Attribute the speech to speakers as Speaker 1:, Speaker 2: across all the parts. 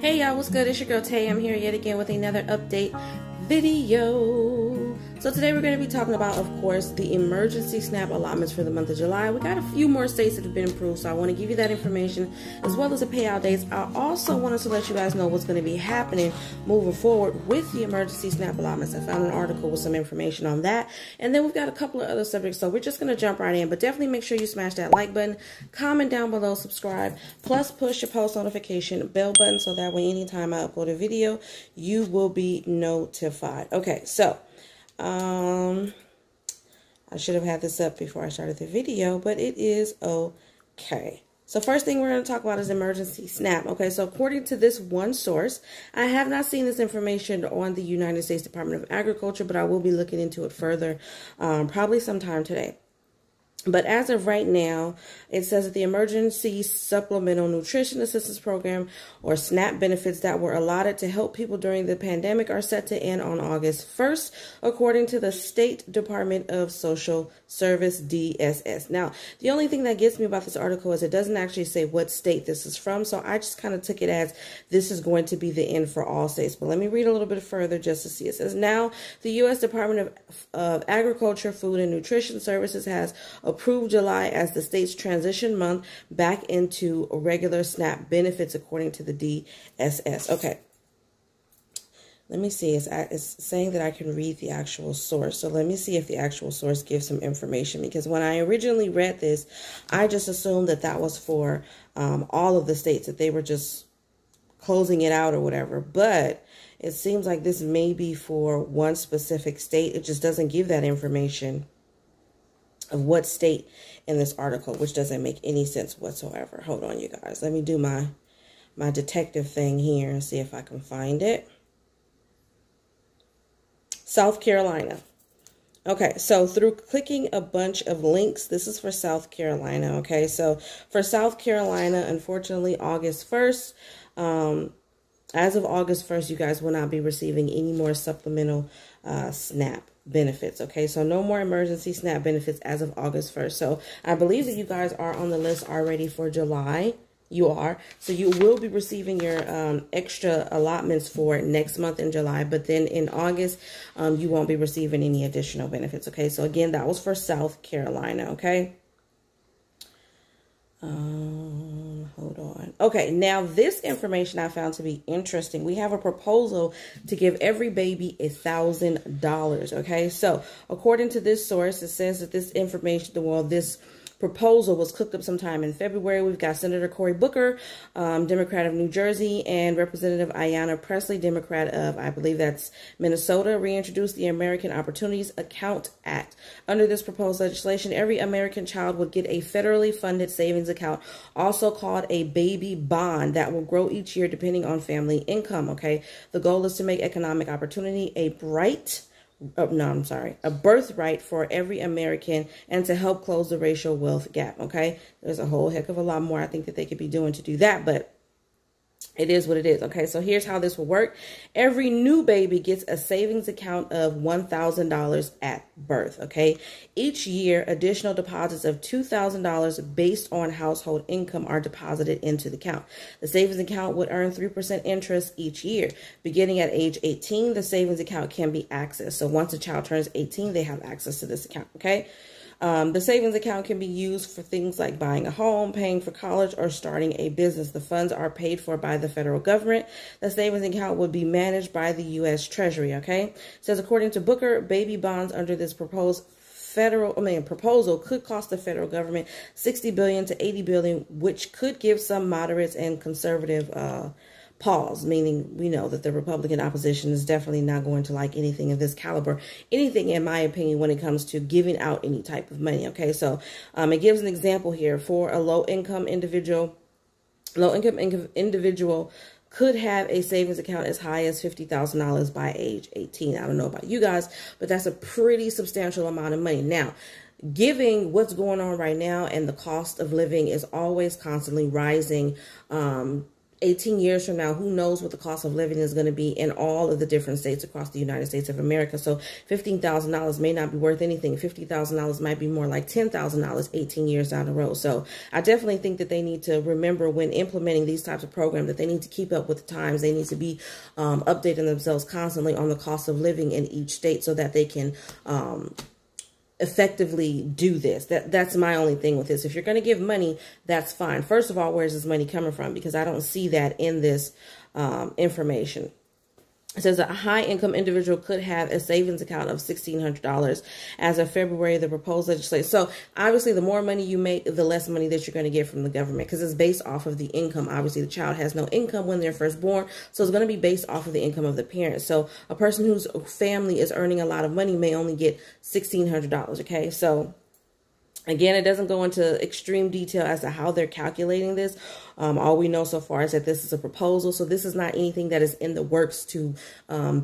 Speaker 1: Hey y'all, what's good? It's your girl Tay. I'm here yet again with another update video. So today we're going to be talking about, of course, the emergency SNAP allotments for the month of July. We got a few more states that have been approved, so I want to give you that information as well as the payout dates. I also wanted to let you guys know what's going to be happening moving forward with the emergency SNAP allotments. I found an article with some information on that, and then we've got a couple of other subjects, so we're just going to jump right in. But definitely make sure you smash that like button, comment down below, subscribe, plus push your post notification bell button so that way anytime I upload a video, you will be notified. Okay, so I should have had this up before I started the video, but it is okay. So first thing we're going to talk about is emergency SNAP. Okay, so according to this one source, I have not seen this information on the United States Department of Agriculture, but I will be looking into it further probably sometime today. But as of right now, it says that the Emergency Supplemental Nutrition Assistance Program, or SNAP, benefits that were allotted to help people during the pandemic are set to end on August 1st, according to the State Department of Social Service, DSS. Now, the only thing that gets me about this article is it doesn't actually say what state this is from, so I just kind of took it as this is going to be the end for all states. But let me read a little bit further just to see. It says, now, the U.S. Department of Agriculture, Food, and Nutrition Services has approved July as the state's transition month back into regular SNAP benefits, according to the DSS. Okay, let me see. It's saying that I can read the actual source. So let me see if the actual source gives some information, because when I originally read this, I just assumed that that was for all of the states, that they were just closing it out or whatever. But it seems like this may be for one specific state. It just doesn't give that information of what state in this article, which doesn't make any sense whatsoever. Hold on, you guys. Let me do my detective thing here and see if I can find it. South Carolina. Okay, so through clicking a bunch of links, this is for South Carolina. Okay, so for South Carolina, unfortunately, August 1st, as of August 1st, you guys will not be receiving any more supplemental SNAP benefits. Okay, so no more emergency SNAP benefits as of August 1st. So I believe that you guys are on the list already for July. You are. So you will be receiving your extra allotments for next month in July, but then in August, you won't be receiving any additional benefits. Okay, so again, that was for South Carolina. Okay. Hold on. Okay, now this information I found to be interesting. We have a proposal to give every baby $1,000. Okay, so according to this source, it says that this information, well, this proposal was cooked up sometime in February. We've got Senator Cory Booker, Democrat of New Jersey, and Representative Ayanna Pressley, Democrat of, I believe that's Minnesota, reintroduced the American Opportunities Account Act. Under this proposed legislation, every American child would get a federally funded savings account, also called a baby bond, that will grow each year depending on family income. Okay, the goal is to make economic opportunity a birthright for every American and to help close the racial wealth gap. Okay, there's a whole heck of a lot more I think that they could be doing to do that, but it is what it is. Okay, so here's how this will work. Every new baby gets a savings account of $1,000 at birth. Okay, each year, additional deposits of $2,000 based on household income are deposited into the account. The savings account would earn 3% interest each year. Beginning at age 18, the savings account can be accessed. So once a child turns 18, they have access to this account. Okay. The savings account can be used for things like buying a home, paying for college, or starting a business. The funds are paid for by the federal government. The savings account would be managed by the U.S. Treasury. Okay, it says according to Booker, baby bonds under this proposal could cost the federal government $60 billion to $80 billion, which could give some moderates and conservative pause, meaning we know that the Republican opposition is definitely not going to like anything of this caliber, anything in my opinion, when it comes to giving out any type of money. Okay, so it gives an example here for a low-income individual could have a savings account as high as $50,000 by age 18. I don't know about you guys, but that's a pretty substantial amount of money. Now, given what's going on right now and the cost of living is always constantly rising, 18 years from now, who knows what the cost of living is going to be in all of the different states across the United States of America. So $15,000 may not be worth anything. $50,000 might be more like $10,000 18 years down the road. So I definitely think that they need to remember when implementing these types of programs that they need to keep up with the times. They need to be updating themselves constantly on the cost of living in each state so that they can effectively do this. That's my only thing with this. If you're going to give money, that's fine. First of all, where's this money coming from? Because I don't see that in this information. It says that a high-income individual could have a savings account of $1,600 as of February, the proposed legislation. So obviously, the more money you make, the less money that you're going to get from the government, because it's based off of the income. Obviously, the child has no income when they're first born, so it's going to be based off of the income of the parents. So a person whose family is earning a lot of money may only get $1,600, okay? So again, it doesn't go into extreme detail as to how they're calculating this. All we know so far is that this is a proposal. So this is not anything that is in the works to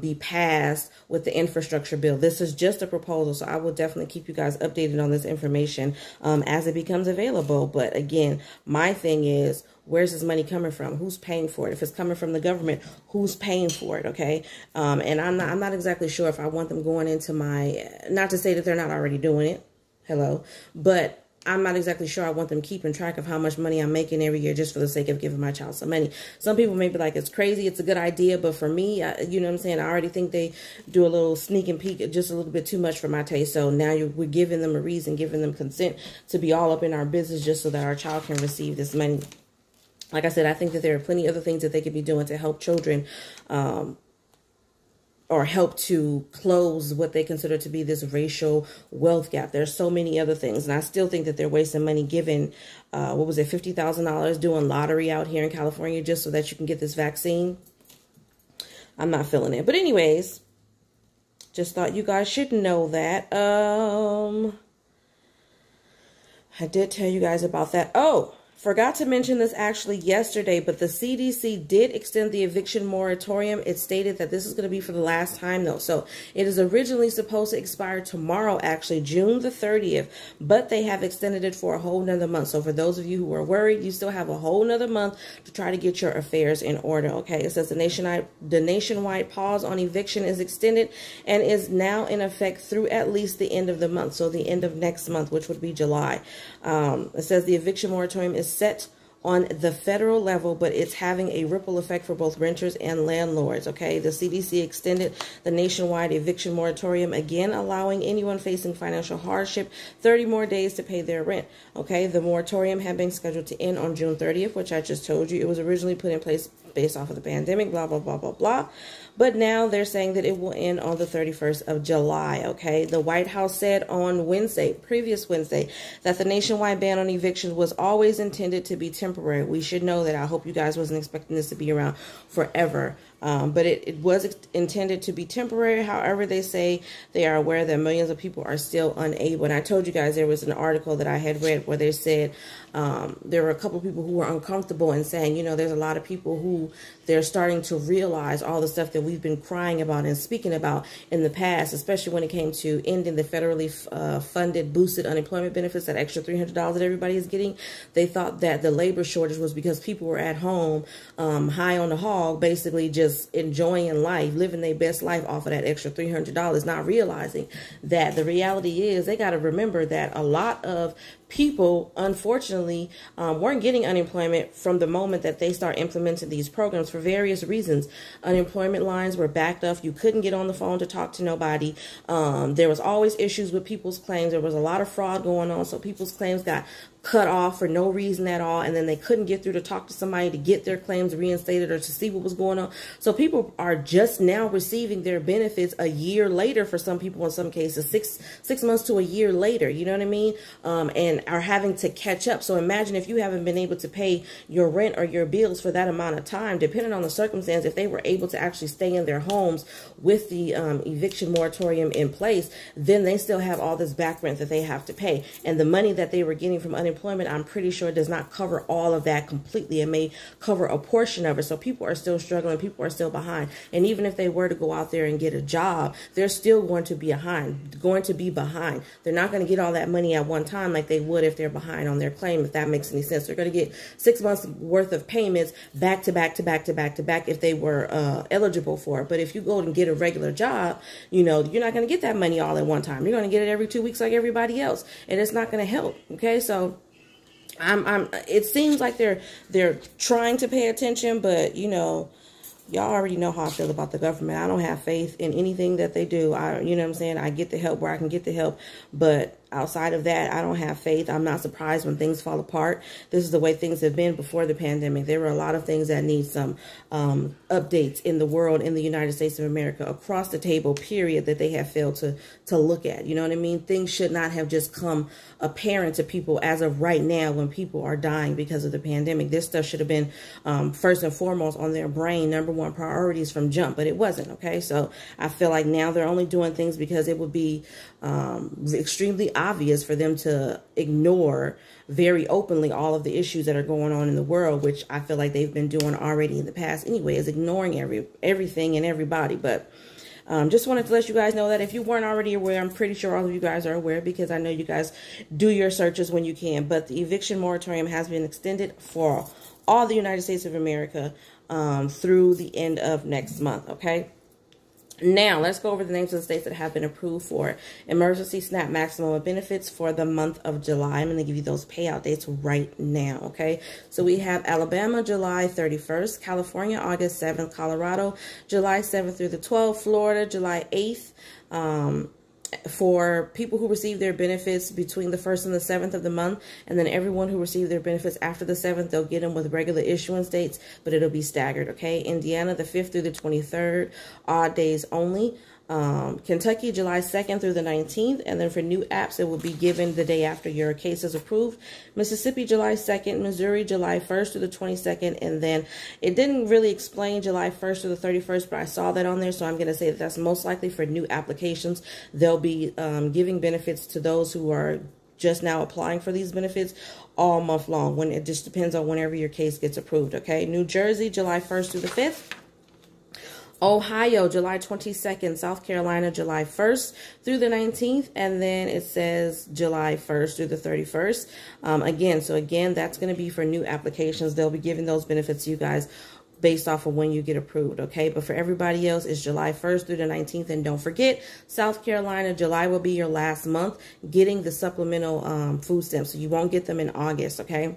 Speaker 1: be passed with the infrastructure bill. This is just a proposal. So I will definitely keep you guys updated on this information as it becomes available. But again, my thing is, where's this money coming from? Who's paying for it? If it's coming from the government, who's paying for it? Okay. And I'm not exactly sure if I want them going into my, not to say that they're not already doing it. Hello. But I'm not exactly sure I want them keeping track of how much money I'm making every year just for the sake of giving my child some money. Some people may be like, it's crazy, it's a good idea. But for me, you know what I'm saying? I already think they do a little sneak and peek, just a little bit too much for my taste. So now we're giving them a reason, giving them consent to be all up in our business just so that our child can receive this money. Like I said, I think that there are plenty of other things that they could be doing to help children, or help to close what they consider to be this racial wealth gap. There's so many other things. And I still think that they're wasting money giving, what was it, $50,000 doing lottery out here in California just so that you can get this vaccine. I'm not feeling it. But anyways, just thought you guys should know that. I did tell you guys about that. Oh, forgot to mention this actually yesterday, but the CDC did extend the eviction moratorium. It stated that this is going to be for the last time, though. So it is originally supposed to expire tomorrow, actually, June the 30th, but they have extended it for a whole nother month. So for those of you who are worried, you still have a whole nother month to try to get your affairs in order, okay? It says the nationwide pause on eviction is extended and is now in effect through at least the end of the month, so the end of next month, which would be July. It says the eviction moratorium is set on the federal level, but it's having a ripple effect for both renters and landlords, okay? The CDC extended the nationwide eviction moratorium, again allowing anyone facing financial hardship 30 more days to pay their rent, okay? The moratorium had been scheduled to end on June 30th, which I just told you. It was originally put in place based off of the pandemic, blah, blah, blah, blah, blah. But now they're saying that it will end on the 31st of July, okay? The White House said on previous Wednesday, that the nationwide ban on evictions was always intended to be temporary. We should know that. I hope you guys wasn't expecting this to be around forever. But it was intended to be temporary. However, they say they are aware that millions of people are still unable. And I told you guys there was an article that I had read where they said there were a couple of people who were uncomfortable and saying, you know, there's a lot of people who they're starting to realize all the stuff that we've been crying about and speaking about in the past, especially when it came to ending the federally funded boosted unemployment benefits, that extra $300 that everybody is getting. They thought that the labor shortage was because people were at home high on the hog, basically just enjoying life, living their best life off of that extra $300, not realizing that the reality is they got to remember that a lot of people, unfortunately, weren't getting unemployment from the moment that they start implementing these programs for various reasons. Unemployment lines were backed up. You couldn't get on the phone to talk to nobody. There was always issues with people's claims. There was a lot of fraud going on, so people's claims got cut off for no reason at all, and then they couldn't get through to talk to somebody to get their claims reinstated or to see what was going on. So people are just now receiving their benefits a year later for some people, in some cases six months to a year later, you know what I mean, and are having to catch up. So imagine if you haven't been able to pay your rent or your bills for that amount of time, depending on the circumstance. If they were able to actually stay in their homes with the eviction moratorium in place, then they still have all this back rent that they have to pay, and the money that they were getting from unemployment, I'm pretty sure, does not cover all of that completely. It may cover a portion of it. So people are still struggling. People are still behind. And even if they were to go out there and get a job, they're still going to be behind. They're not going to get all that money at one time like they would would if they're behind on their claim, if that makes any sense. They're going to get 6 months worth of payments back to back to back to back to back if they were eligible for it. But if you go and get a regular job, you know, you're not going to get that money all at one time. You're going to get it every 2 weeks like everybody else, and it's not going to help. Okay, so it seems like they're trying to pay attention, but you know, y'all already know how I feel about the government. I don't have faith in anything that they do. You know what I'm saying? I get the help where I can get the help, but outside of that, I don't have faith. I'm not surprised when things fall apart. This is the way things have been before the pandemic. There were a lot of things that need some updates in the world, in the United States of America, across the table, period, that they have failed to look at. You know what I mean? Things should not have just come apparent to people as of right now when people are dying because of the pandemic. This stuff should have been first and foremost on their brain, #1 priorities from jump, but it wasn't. Okay, so I feel like now they're only doing things because it would be extremely obvious for them to ignore very openly all of the issues that are going on in the world, which I feel like they've been doing already in the past anyway, is ignoring everything and everybody. But just wanted to let you guys know that if you weren't already aware, I'm pretty sure all of you guys are aware because I know you guys do your searches when you can. But the eviction moratorium has been extended for all the United States of America through the end of next month, okay? Now, let's go over the names of the states that have been approved for emergency SNAP maximum benefits for the month of July. I'm going to give you those payout dates right now, okay? So we have Alabama, July 31st, California, August 7th, Colorado, July 7th through the 12th, Florida, July 8th, for people who receive their benefits between the 1st and the 7th of the month, and then everyone who received their benefits after the 7th, they'll get them with regular issuance dates, but it'll be staggered, okay? Indiana, the 5th through the 23rd, odd days only. Kentucky, July 2nd through the 19th, and then for new apps, it will be given the day after your case is approved. Mississippi, July 2nd, Missouri, July 1st through the 22nd, and then it didn't really explain July 1st through the 31st, but I saw that on there, so I'm going to say that that's most likely for new applications. They'll be giving benefits to those who are just now applying for these benefits all month long. When it just depends on whenever your case gets approved, okay? New Jersey, July 1st through the 5th. Ohio, July 22nd, South Carolina, July 1st through the 19th, and then it says July 1st through the 31st. Again, that's going to be for new applications. They'll be giving those benefits to you guys based off of when you get approved, okay? But for everybody else, it's July 1st through the 19th, and don't forget, South Carolina, July will be your last month getting the supplemental food stamps, so you won't get them in August, okay?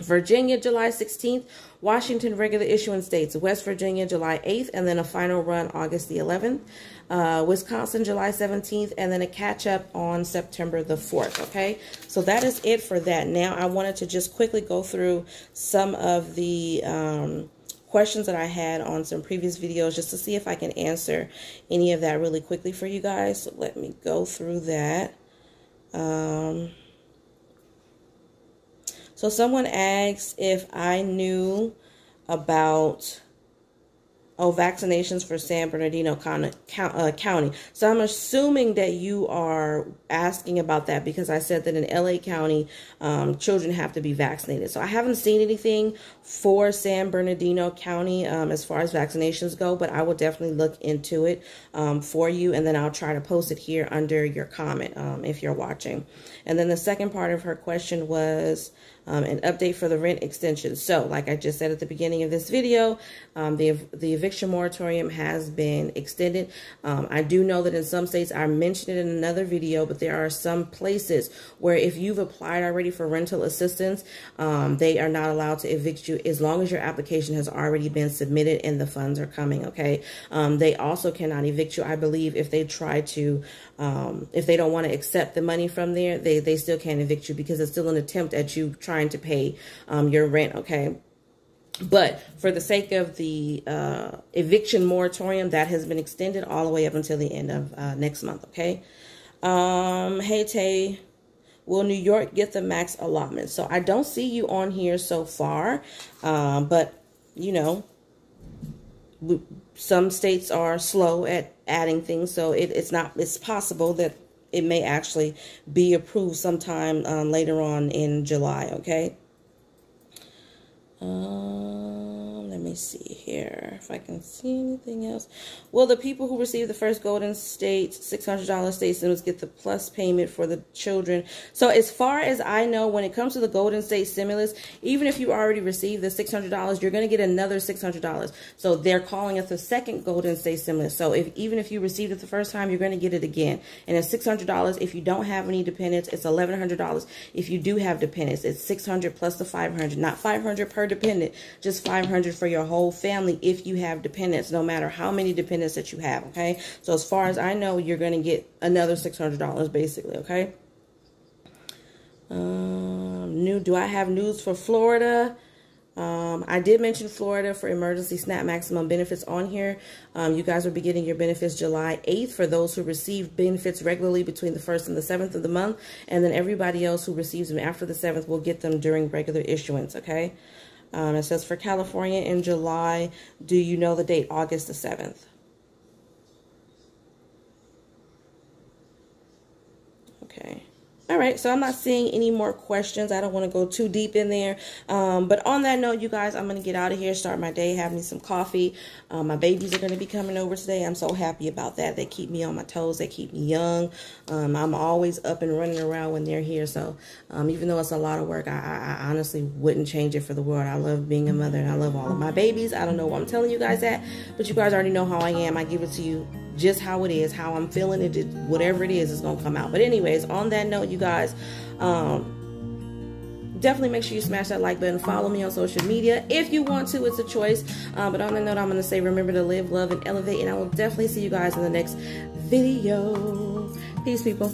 Speaker 1: Virginia, July 16th, Washington, regular issuance dates, West Virginia, July 8th, and then a final run August the 11th, Wisconsin, July 17th, and then a catch-up on September the 4th, okay? So that is it for that. Now, I wanted to just quickly go through some of the questions that I had on some previous videos just to see if I can answer any of that really quickly for you guys. So let me go through that. So someone asked if I knew about vaccinations for San Bernardino County. So I'm assuming that you are asking about that because I said that in LA County, children have to be vaccinated. So I haven't seen anything for San Bernardino County as far as vaccinations go, but I will definitely look into it for you, and then I'll try to post it here under your comment if you're watching. And then the second part of her question was an update for the rent extension. So like I just said at the beginning of this video, the eviction moratorium has been extended. I do know that in some states, I mentioned it in another video, but there are some places where if you've applied already for rental assistance, they are not allowed to evict you as long as your application has already been submitted and the funds are coming, okay? They also cannot evict you, I believe, if they try to, if they don't want to accept the money from there, they still can't evict you because it's still an attempt at you trying to pay your rent, okay? But for the sake of the eviction moratorium, that has been extended all the way up until the end of next month, okay? Hey, Tay, will New York get the max allotment? So I don't see you on here so far, but, you know, some states are slow at adding things, so it's possible that it may actually be approved sometime later on in July, okay? Let me see here if I can see anything else. Will the people who receive the first Golden State $600 state stimulus get the plus payment for the children? So as far as I know, when it comes to the Golden State stimulus, even if you already received the $600, you're going to get another $600. So they're calling it the second Golden State stimulus. So even if you received it the first time, you're going to get it again. And it's $600 if you don't have any dependents. It's $1,100 if you do have dependents. It's $600 plus the $500, not $500 per dependent, just $500 for your whole family if you have dependents, no matter how many dependents that you have, okay? So as far as I know, you're going to get another $600 basically, okay? Do I have news for Florida? I did mention Florida for emergency SNAP maximum benefits on here. You guys will be getting your benefits July 8th for those who receive benefits regularly between the 1st and the 7th of the month. And then everybody else who receives them after the 7th will get them during regular issuance, okay? It says for California in July, do you know the date? August the 7th. Okay. All right, so I'm not seeing any more questions. I don't want to go too deep in there. But on that note, you guys, I'm going to get out of here, start my day, have me some coffee. My babies are going to be coming over today. I'm so happy about that. They keep me on my toes. They keep me young. I'm always up and running around when they're here. So even though it's a lot of work, I honestly wouldn't change it for the world. I love being a mother, and I love all of my babies. I don't know why I'm telling you guys that, but you guys already know how I am. I give it to you just how it is, how I'm feeling it, whatever it is going to come out. But anyways, on that note, you guys, definitely make sure you smash that like button. Follow me on social media if you want to. It's a choice. But on that note, I'm going to say, remember to live, love, and elevate. And I will definitely see you guys in the next video. Peace, people.